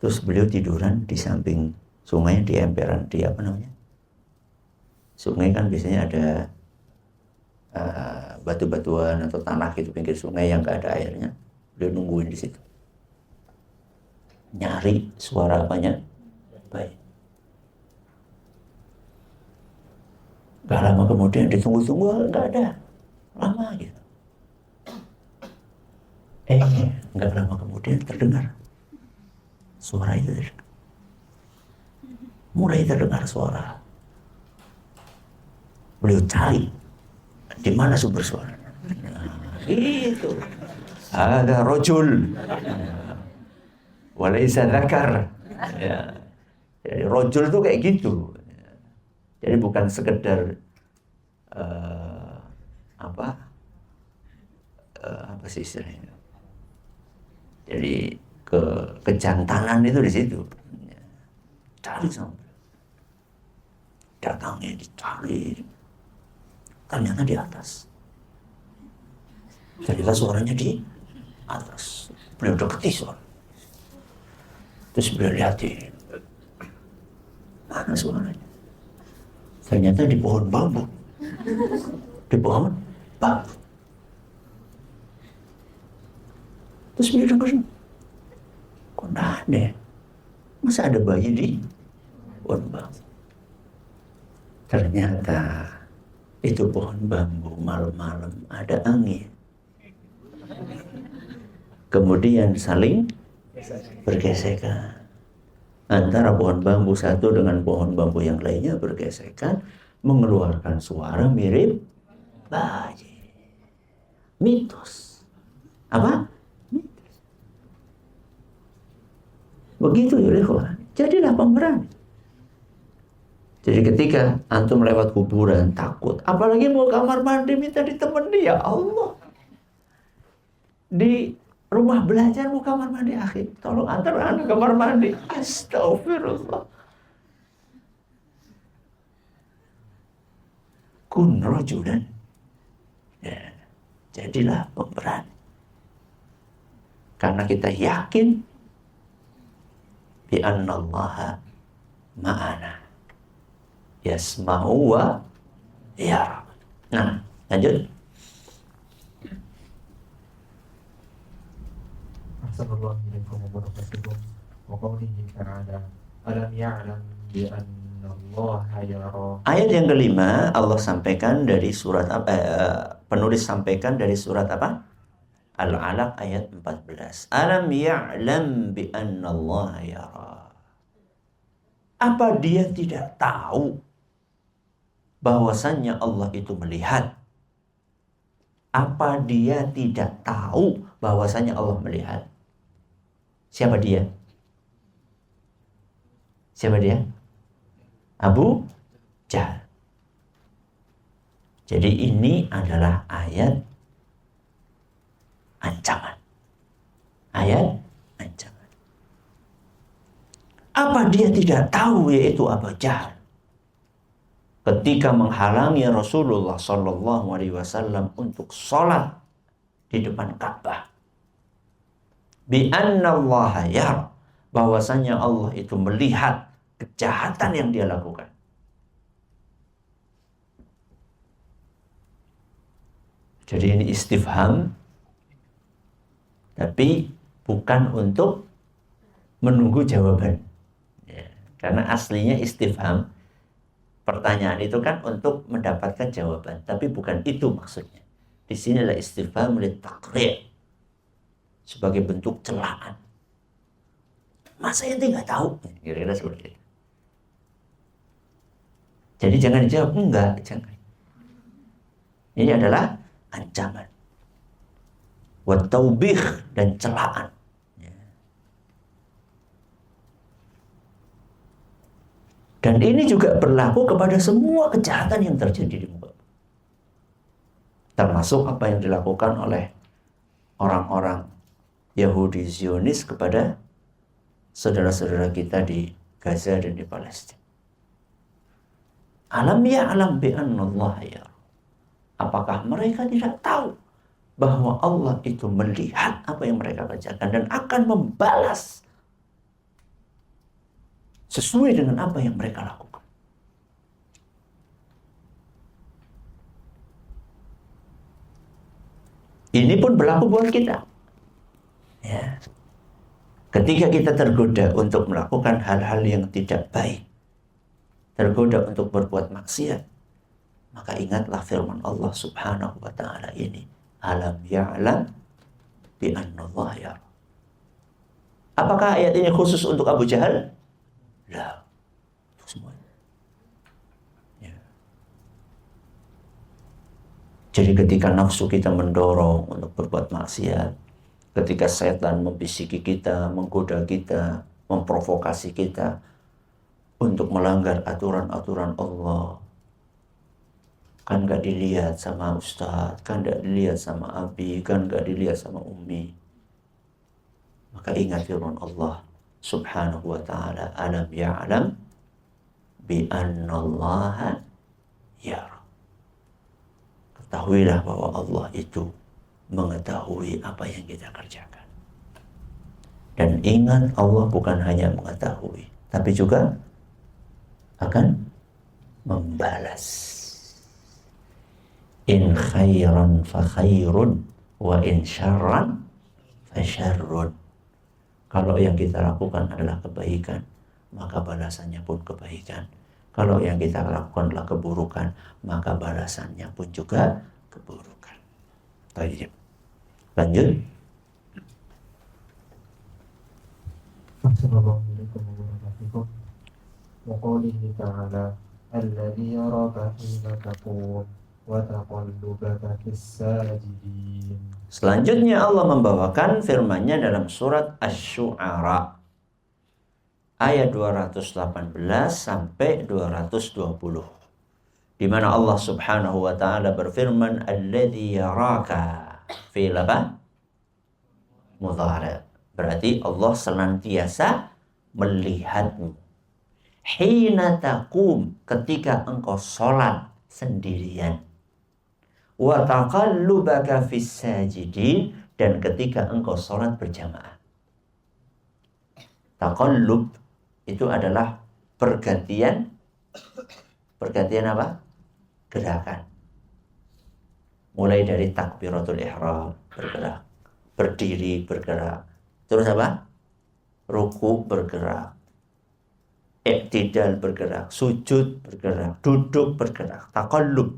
Terus beliau tiduran di samping sungai, di emperan, di apa namanya, sungai kan biasanya ada batu-batuan atau tanah gitu pinggir sungai yang nggak ada airnya. Beliau nungguin di situ, nyari suara apanya, baik. Gak lama kemudian ditunggu-tunggu nggak ada, lama gitu. Nggak lama kemudian terdengar suara itu. Mulai terdengar suara. Beliau cari di mana sumber suaranya. Itu ada rojul, walaysa dzakar. Ya. Jadi rojul itu kayak gitu. Jadi bukan sekedar apa sih istilahnya. Jadi kejantanan itu di situ. Cari sampai datangnya, dicari, ternyata di atas. Ternyata suaranya di atas. Beliau deketi suara. Terus beliau lihatin, mana suaranya? Ternyata di pohon bambu. Di pohon bambu. Terus beliau dengerin, kok nggak ada? Masa ada bayi di pohon bambu? Ternyata itu pohon bambu malam-malam ada angin. Kemudian saling bergesekan. Antara pohon bambu satu dengan pohon bambu yang lainnya bergesekan, mengeluarkan suara mirip bayi. Mitos. Apa? Mitos. Begitu ya, jadilah pemberani. Jadi ketika antum lewat kuburan takut, apalagi mau kamar mandi minta ditemani, ya Allah. Di rumah belajar mau kamar mandi, akhi, tolong antar anak kamar mandi. Astagfirullah. Kun rajulan. Ya, jadilah pemberani. Karena kita yakin bi annallaha ma'ana. Yasma'u wa yara. Nah, lanjut. Assalamualaikum warahmatullahi wabarakatuh. Wa qawlihi ta'ala alam ya'lam bi annallaha yara. Ayat yang kelima Allah sampaikan dari surat apa? Penulis sampaikan dari surat apa? Al-Alaq ayat 14. Alam ya'lam bi annallaha yara. Apa dia tidak tahu bahwasannya Allah itu melihat? Apa dia tidak tahu bahwasannya Allah melihat? Siapa dia? Siapa dia? Abu Jahal. Jadi ini adalah ayat ancaman. Ayat ancaman. Apa dia tidak tahu, yaitu Abu Jahal, ketika menghalangi Rasulullah Sallallahu Alaihi Wasallam untuk sholat di depan Ka'bah. Bi annallaha yara, bahwasanya Allah itu melihat kejahatan yang dia lakukan. Jadi ini istifham, tapi bukan untuk menunggu jawaban. Ya, karena aslinya istifham, pertanyaan itu kan untuk mendapatkan jawaban, tapi bukan itu maksudnya. Di sinilah istifham litaqri', sebagai bentuk celaan. Masa ente nggak tahu? Kira-kira seperti itu. Jadi jangan dijawab, enggak, jangan. Ini adalah ancaman, wa taubih, dan celaan. Dan ini juga berlaku kepada semua kejahatan yang terjadi di muka. Termasuk apa yang dilakukan oleh orang-orang Yahudi Zionis kepada saudara-saudara kita di Gaza dan di Palestina. Alam ya'lam bi annallaha yara. Apakah mereka tidak tahu bahwa Allah itu melihat apa yang mereka kerjakan dan akan membalas sesuai dengan apa yang mereka lakukan. Ini pun berlaku buat kita. Ya. Ketika kita tergoda untuk melakukan hal-hal yang tidak baik, tergoda untuk berbuat maksiat, maka ingatlah firman Allah Subhanahu wa ta'ala ini, alam ya'lam bi annallaha yara. Apakah ayat ini khusus untuk Abu Jahal? Lah, untuk semuanya. Ya. Jadi ketika nafsu kita mendorong untuk berbuat maksiat, ketika setan membisiki kita, menggoda kita, memprovokasi kita untuk melanggar aturan-aturan Allah, kan gak dilihat sama ustaz, kan gak dilihat sama abi, kan gak dilihat sama umi, maka ingat firman Allah Subhanahu wa ta'ala, alam ya'lam bi annallaha yara. Ketahuilah bahwa Allah itu mengetahui apa yang kita kerjakan. Dan ingat, Allah bukan hanya mengetahui, tapi juga akan membalas. In khairan fa khairun wa in syarran fa syarrun. Kalau yang kita lakukan adalah kebaikan, maka balasannya pun kebaikan. Kalau yang kita lakukan adalah keburukan, maka balasannya pun juga keburukan. Baik. Lanjut. Assalamualaikum warahmatullahi wabarakatuh. Wa qawlihi ta'ala alladzi yaraka hina taqum wa taqallubaka fis sajidin. Selanjutnya Allah membawakan firman-Nya dalam surat Asy-Syu'ara ayat 218 sampai 220, di mana Allah Subhanahu wa ta'ala berfirman, alladzi yaraka, fi'il apa? Mudhari'. Berarti Allah senantiasa melihatmu. Hina taqum, ketika engkau sholat sendirian. Wa taqallubaka fis sajidin, dan ketika engkau sholat berjamaah. Taqallub itu adalah pergantian apa? Gerakan. Mulai dari takbiratul ihram bergerak, berdiri bergerak, terus apa? Ruku bergerak, i'tidal bergerak, sujud bergerak, duduk bergerak. Taqallub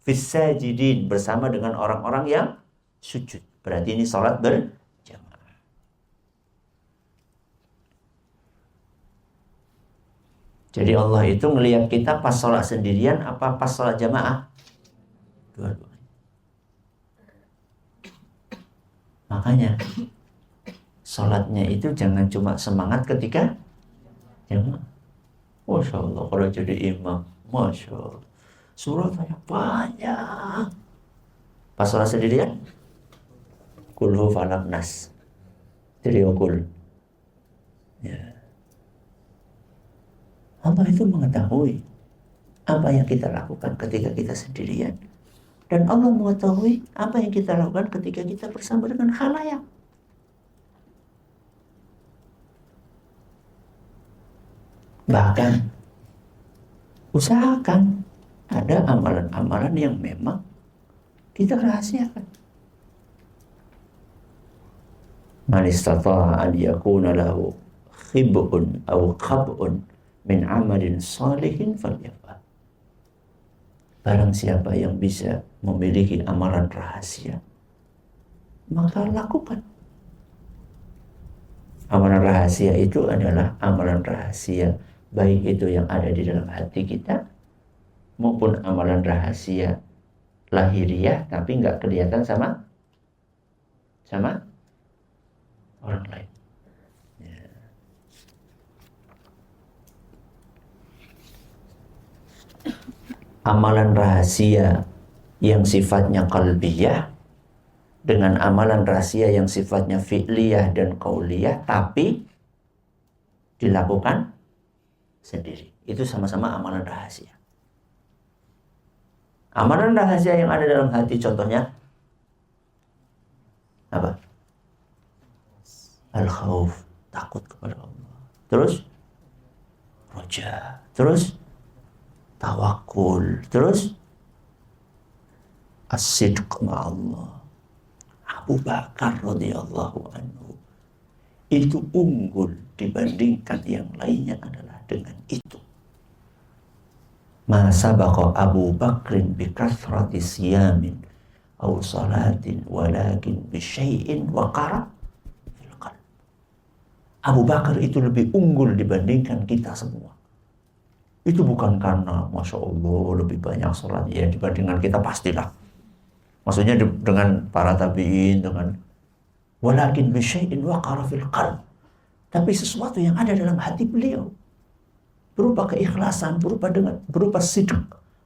fis sajidin, bersama dengan orang-orang yang sujud. Berarti ini salat berjamaah. Jadi Allah itu ngelihat kita pas salat sendirian apa pas salat jamaah? Dua-duanya. Makanya salatnya itu jangan cuma semangat ketika jamaah. Masya Allah, kalau jadi imam, Masya Allah, suratnya banyak. Pas sholat sendirian, kulhu falak nas, triokul. Ya. Allah itu mengetahui apa yang kita lakukan ketika kita sendirian, dan Allah mengetahui apa yang kita lakukan ketika kita bersama dengan khalayak. Bahkan usahakan ada amalan-amalan yang memang kita rahasiakan. Man istata'a an yakuna lahu khib'un aw khab'un min amalin salihin falyaf'al. Barang siapa yang bisa memiliki amalan rahasia, maka lakukan. Amalan rahasia itu adalah amalan rahasia, baik itu yang ada di dalam hati kita maupun amalan rahasia lahiriah tapi nggak kelihatan sama orang lain. Ya. Amalan rahasia yang sifatnya qalbiyah dengan amalan rahasia yang sifatnya fi'liyah dan qauliyah tapi dilakukan sendiri, itu sama-sama amalan rahasia. Amalan rahasia yang ada dalam hati, contohnya Apa? Al-khauf, takut kepada Allah. Terus roja, terus tawakul, terus as-sidq ma'allah. Abu Bakar radhiyallahu anhu itu unggul dibandingkan yang lainnya adalah dengan itu. Ma sabaqa Abu Bakrin bi kathrati siyamin aw salatin walakin bi syai'in waqara fil qalb. Abu Bakar itu lebih unggul dibandingkan kita semua. Itu bukan karena Masya Allah lebih banyak sholat ya dibandingkan kita, pastilah. Maksudnya dengan para tabi'in, dengan walakin bi syai'in waqara fil qalb. Tapi sesuatu yang ada dalam hati beliau berupa keikhlasan, berupa sidq.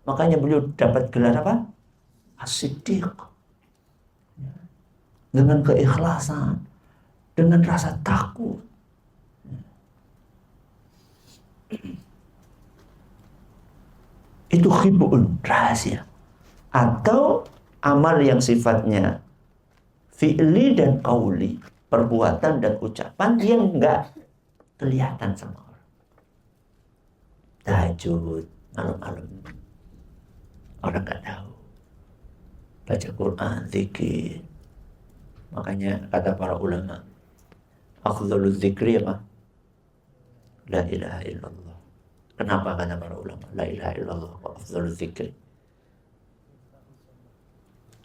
Makanya beliau dapat gelar apa? As-Siddiq. Dengan keikhlasan, dengan rasa takut. Itu khibun, rahasia. Atau amal yang sifatnya fi'li dan qauli, perbuatan dan ucapan yang enggak kelihatan sama orang. Tahajud malam-malam, orang nggak tahu. Baca Quran, zikir. Makanya kata para ulama, afdhalul zikri apa? La ilaha illallah. Kenapa kata para ulama la ilaha illallah wa afdhalul zikri?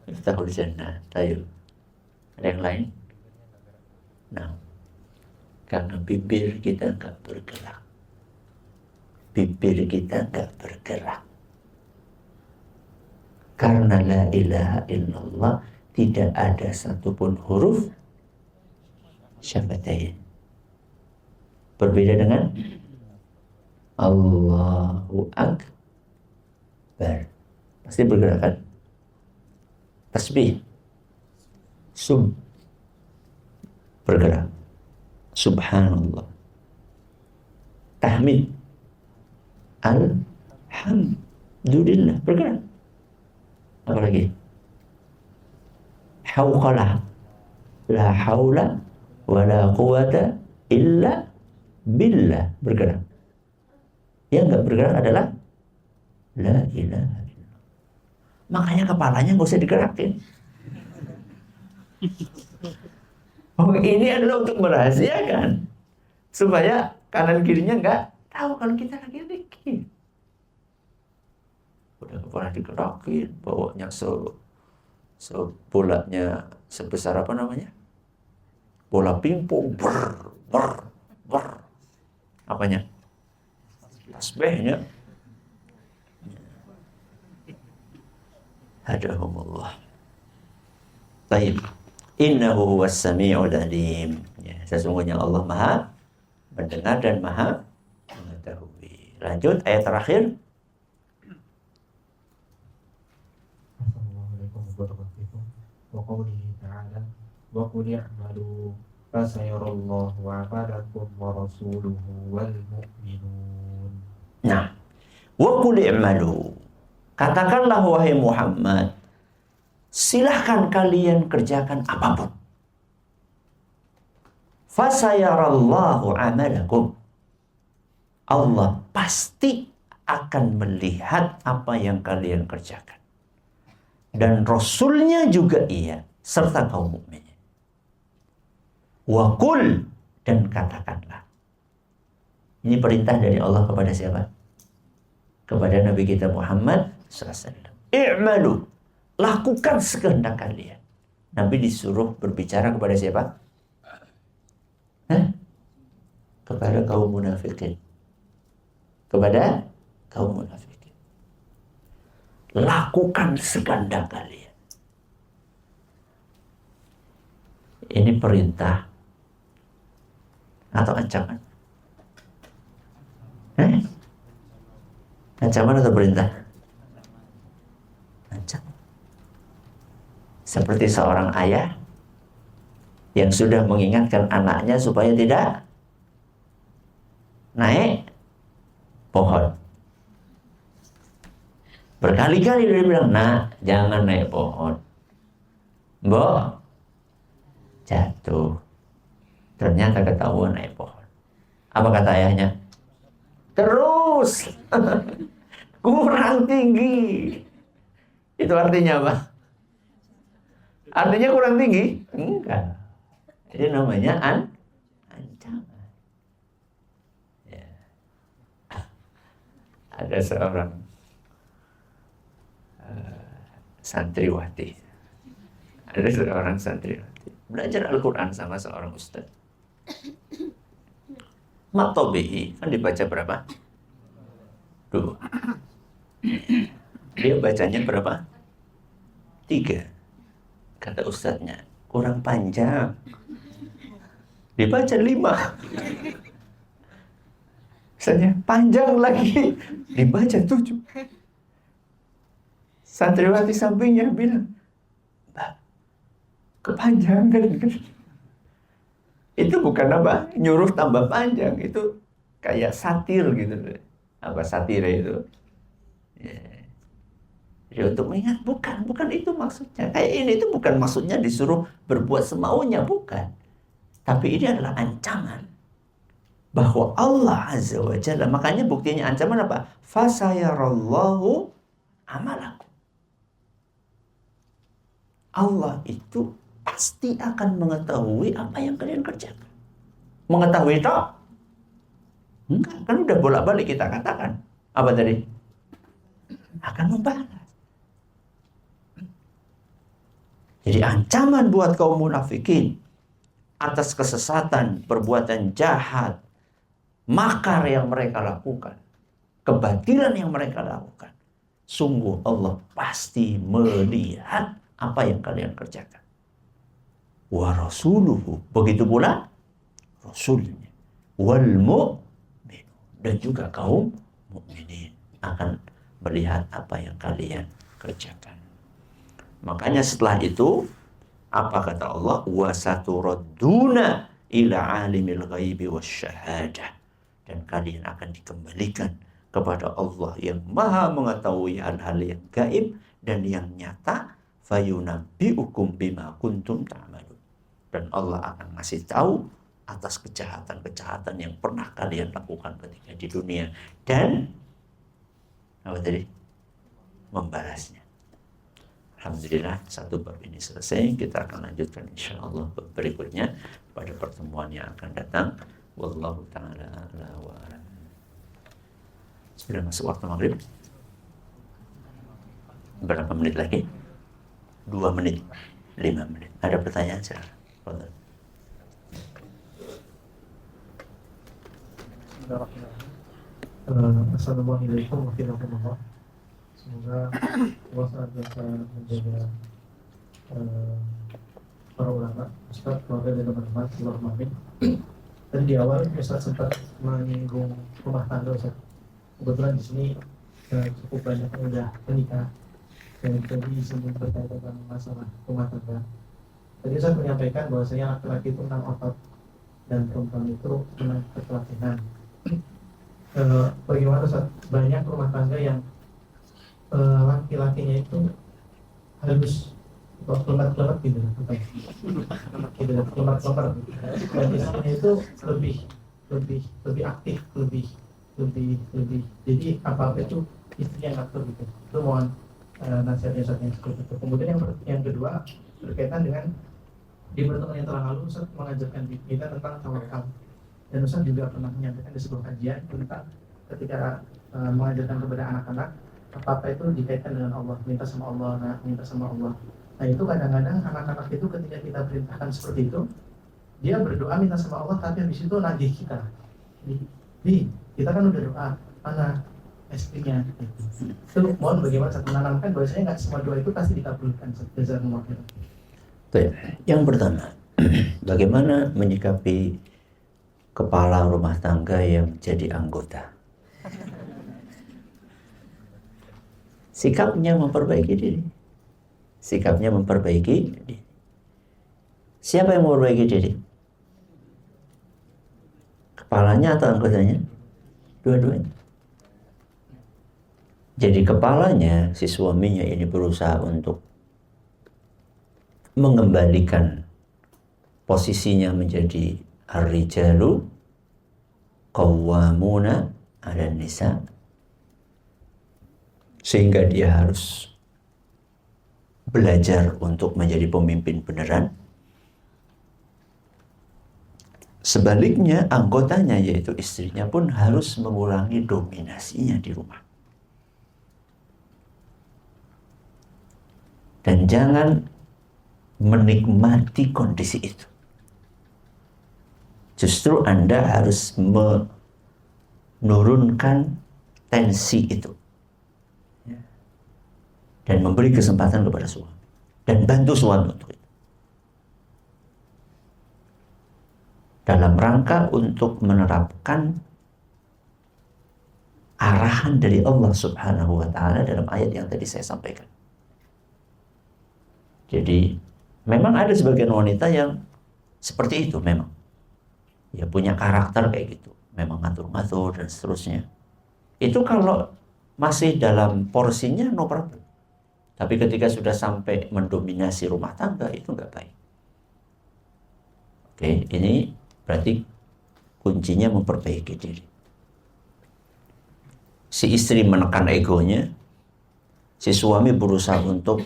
Iftahul jannah. Tayo. Ada yang lain? Nah, karena bibir kita nggak bergerak. Bibir kita nggak bergerak. Karena la ilaha illallah tidak ada satupun huruf syafatain. Berbeda dengan Allahu Akbar. Pasti bergerak kan? Tasbih. Bergerak. Subhanallah. Tahmid. Alhamdulillah, bergerak. Apa lagi? Hauqalah, la haula wa la quwata illa billah, bergerak. Yang enggak bergerak adalah la ilaha illallah. Makanya kepalanya nggak usah digerakin. Oh, ini adalah untuk merahasiakan supaya kanan kirinya nggak tahu kalau kita lagi zikir. Udah pernah digerakin, bawanya bolanya sebesar apa namanya? Bola pingpong, ber. Apanya? Tasbihnya. Hadahumullah. Baik. Innahu huwas sami'ul alim. Ya, sesungguhnya Allah Maha mendengar dan Maha mengetahui. Lanjut ayat terakhir. Assalamualaikum warahmatullahi wabarakatuh. Wa qawlihi ta'ala wa qul i'malu fasayarallahu 'amalakum wa rasuluhu wal mu'minun. Nah, wa qul i'malu. Katakanlah wahai Muhammad, silahkan kalian kerjakan apapun. Fasayarallahu 'amalakum. Allah pasti akan melihat apa yang kalian kerjakan. Dan Rasulnya juga iya, serta kaum mukminin. Wa qul, dan katakanlah. Ini perintah dari Allah kepada siapa? Kepada Nabi kita Muhammad SAW. I'malu, lakukan sekehendak kalian. Nabi disuruh berbicara kepada siapa? Kepada kaum munafikin. Kepada kaum munafikin. Lakukan sekehendak kalian. Ini perintah atau ancaman? Ancaman atau perintah? Ancaman. Seperti seorang ayah yang sudah mengingatkan anaknya supaya tidak naik pohon. Berkali-kali dia bilang, nak, jangan naik pohon. Mbok, Jatuh. Ternyata ketahuan naik pohon. Apa kata ayahnya? Terus. Kurang tinggi. Itu artinya apa? Artinya kurang tinggi? Enggak. Itu namanya ancaman. Ya. Ada seorang santriwati. Ada seorang santriwati belajar Al-Quran sama seorang ustaz. Matobihi kan dibaca berapa? 2. Dia bacanya berapa? 3. Kata ustaznya, kurang panjang. Dibaca 5. Ustaznya, panjang lagi. Dibaca 7. Santriwati sampingnya bilang, Mbak, kepanjangan. Itu bukan apa? Nyuruh tambah panjang. Itu kayak satir gitu. Apa satir itu? Ya. Jadi untuk mengingat, bukan itu maksudnya. Kayak ini itu bukan maksudnya disuruh berbuat semaunya, bukan. Tapi ini adalah ancaman. Bahwa Allah Azza wa Jalla, makanya buktinya ancaman apa? Fasayarallahu amalakum. Allah itu pasti akan mengetahui apa yang kalian kerjakan. Mengetahui itu? Enggak, kan udah bolak-balik kita katakan. Apa tadi? Akan membalas. Jadi ancaman buat kaum munafikin atas kesesatan, perbuatan jahat, makar yang mereka lakukan, kebatilan yang mereka lakukan. Sungguh Allah pasti melihat apa yang kalian kerjakan. Wa rasuluhu, begitu pula rasulnya. Wal mu'min, dan juga kaum mukminin akan melihat apa yang kalian kerjakan. Makanya setelah itu apa kata Allah? Wa saturadduna ila alimil ghaibi wasyahadah, dan kalian akan dikembalikan kepada Allah yang maha mengetahui hal-hal yang gaib dan yang nyata. Fayunabbi'ukum bima kuntum ta'malun, dan Allah akan ngasih tahu atas kejahatan-kejahatan yang pernah kalian lakukan ketika di dunia, dan apa tadi? Membalasnya. Alhamdulillah, satu bab ini selesai. Kita akan lanjutkan insyaallah bab berikutnya pada pertemuan yang akan datang. Wallahu ta'ala a'la wa a'lam. Sudah masuk waktu maghrib. Berapa menit lagi? 2 menit, 5 menit. Ada pertanyaan silakan. Assalamualaikum warahmatullahi wabarakatuh. Semoga Allah senantiasa menjaga para ulama, ustaz, keluarga dan teman-teman. Allahumma amin. Tadi di awal Ustaz sempat menyinggung rumah tangga, Ustaz. Kebetulan di sini cukup banyak yang sudah menikah. Dan tadi sebelum berkaitan dengan masalah rumah tangga, tadi Ustaz menyampaikan bahwasanya laki-laki itu menang otot dan perempuan itu menang kepelatihan. Bagaimana Ustaz? Banyak rumah tangga yang laki-lakinya itu halus, kelemar-kelemar gitu, kelemar-kelemar. Dan istrinya itu lebih aktif, lebih. Jadi apa-apa itu istrinya ngatur gitu. Itu mohon nasihatnya Ustaz yang seperti itu. Kemudian yang kedua berkaitan dengan di pertemuan yang telah lalu Ustaz mengajarkan kita tentang tawakal, dan Ustaz juga pernah menyampaikan di sebuah kajian tentang ketika mengajarkan kepada anak-anak apa itu dikaitkan dengan Allah, minta sama Allah, minta sama Allah. Nah itu kadang-kadang anak-anak itu ketika kita perintahkan seperti itu, dia berdoa minta sama Allah, tapi habis itu nagih kita. Kita kan udah doa, mana SP-nya? Itu mohon bagaimana saya menanamkan bahwasanya nggak semua doa itu pasti dikabulkan. Jazakumullah khairan. Yang pertama, bagaimana menyikapi kepala rumah tangga yang jadi anggota? Sikapnya memperbaiki diri. Siapa yang memperbaiki diri? Kepalanya atau anggotanya? Dua-duanya. Jadi kepalanya, si suaminya ini berusaha untuk mengembalikan posisinya menjadi ar-rijalu qawwamuna 'alan nisa, sehingga dia harus belajar untuk menjadi pemimpin beneran. Sebaliknya, anggotanya yaitu istrinya pun harus mengurangi dominasinya di rumah. Dan jangan menikmati kondisi itu. Justru Anda harus menurunkan tensi itu. Dan memberi kesempatan kepada suami. Dan bantu suami untuk itu. Dalam rangka untuk menerapkan arahan dari Allah Subhanahu wa Ta'ala dalam ayat yang tadi saya sampaikan. Jadi memang ada sebagian wanita yang seperti itu memang. Ya punya karakter kayak gitu. Memang ngatur-ngatur dan seterusnya. Itu kalau masih dalam porsinya no problem. Tapi ketika sudah sampai mendominasi rumah tangga itu nggak baik. Oke, ini berarti kuncinya memperbaiki diri. Si istri menekan egonya, si suami berusaha untuk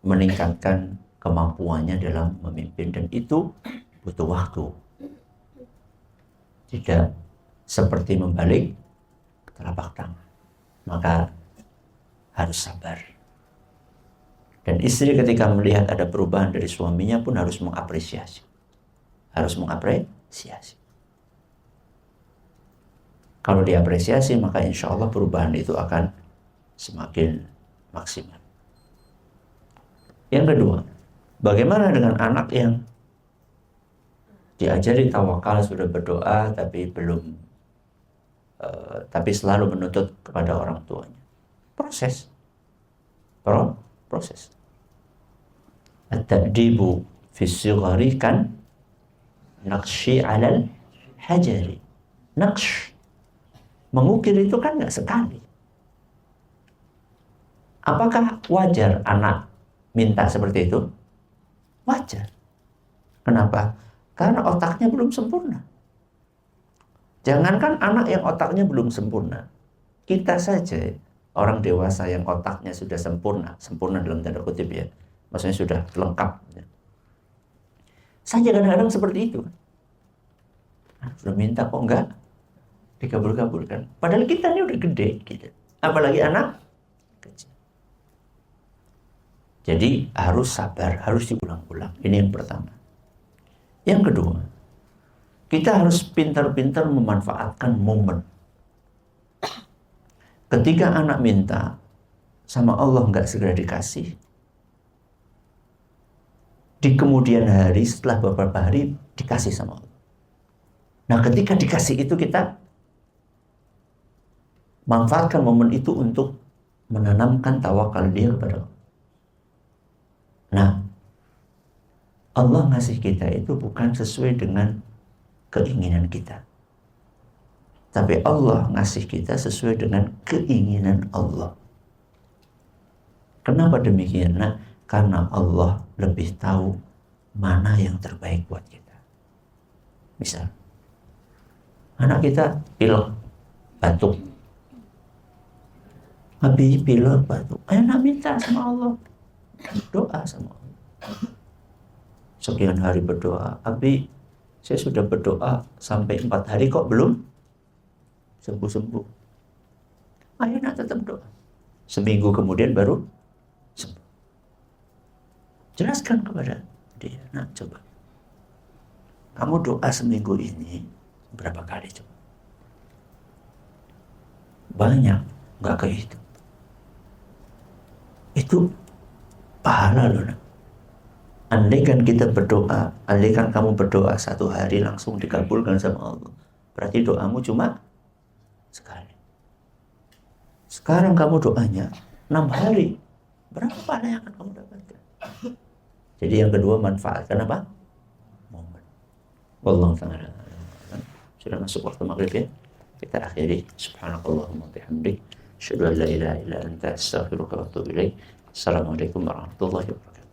meningkatkan kemampuannya dalam memimpin, dan itu butuh waktu. Tidak seperti membalik telapak tangan. Maka harus sabar. Dan istri ketika melihat ada perubahan dari suaminya pun harus mengapresiasi. Harus mengapresiasi. Kalau diapresiasi, maka insya Allah perubahan itu akan semakin maksimal. Yang kedua, bagaimana dengan anak yang diajari tawakal, sudah berdoa, tapi tapi selalu menuntut kepada orang tuanya? Proses. At-ta'dibu fi sighari kan naqshi 'alal hajari. Naqsh, mengukir itu kan nggak sekali. Apakah wajar anak minta seperti itu? Wajar. Kenapa? Karena otaknya belum sempurna. Jangankan anak yang otaknya belum sempurna, kita saja orang dewasa yang otaknya sudah sempurna dalam tanda kutip ya, maksudnya sudah lengkap. Saja kadang-kadang seperti itu. Sudah minta kok enggak dikabul-kabulkan. Padahal kita ini udah gede gitu. Apalagi anak kecil. Jadi harus sabar, harus diulang-ulang. Ini yang pertama. Yang kedua, kita harus pintar-pintar memanfaatkan momen. Ketika anak minta sama Allah nggak segera dikasih, di kemudian hari setelah beberapa hari dikasih sama Allah. Nah, ketika dikasih itu kita manfaatkan momen itu untuk menanamkan tawakal dia kepada Allah. Nah, Allah ngasih kita itu bukan sesuai dengan keinginan kita, tapi Allah ngasih kita sesuai dengan keinginan Allah. Kenapa demikian? Nah, karena Allah lebih tahu mana yang terbaik buat kita. Misal, anak kita pilek, batuk. Habis pilek, batuk. Ayo nak minta sama Allah. Doa sama Allah. Sekian hari berdoa. Habis saya sudah berdoa sampai 4 hari kok belum sembuh-sembuh. Ayo nak tetap doa. Seminggu kemudian baru sembuh. Jelaskan kepada dia, nah coba. Kamu doa seminggu ini berapa kali coba? Banyak, nggak kehitung. Itu pahala loh. Nak. Andaikan kita berdoa, andaikan kamu berdoa 1 hari langsung dikabulkan sama Allah, berarti doamu cuma sekali. Sekarang kamu doanya 6 hari, berapa pahala yang akan kamu dapatkan? Jadi yang kedua, manfaatkan apa? Momen. Wallahu ta'ala. Sudah masuk waktu maghrib ya. Kita akhiri. Subhanakallahumma bihamdik. Asyhadu an la ilaha illa anta astaghfiruka wa atubu ilaik. Assalamualaikum warahmatullahi wabarakatuh.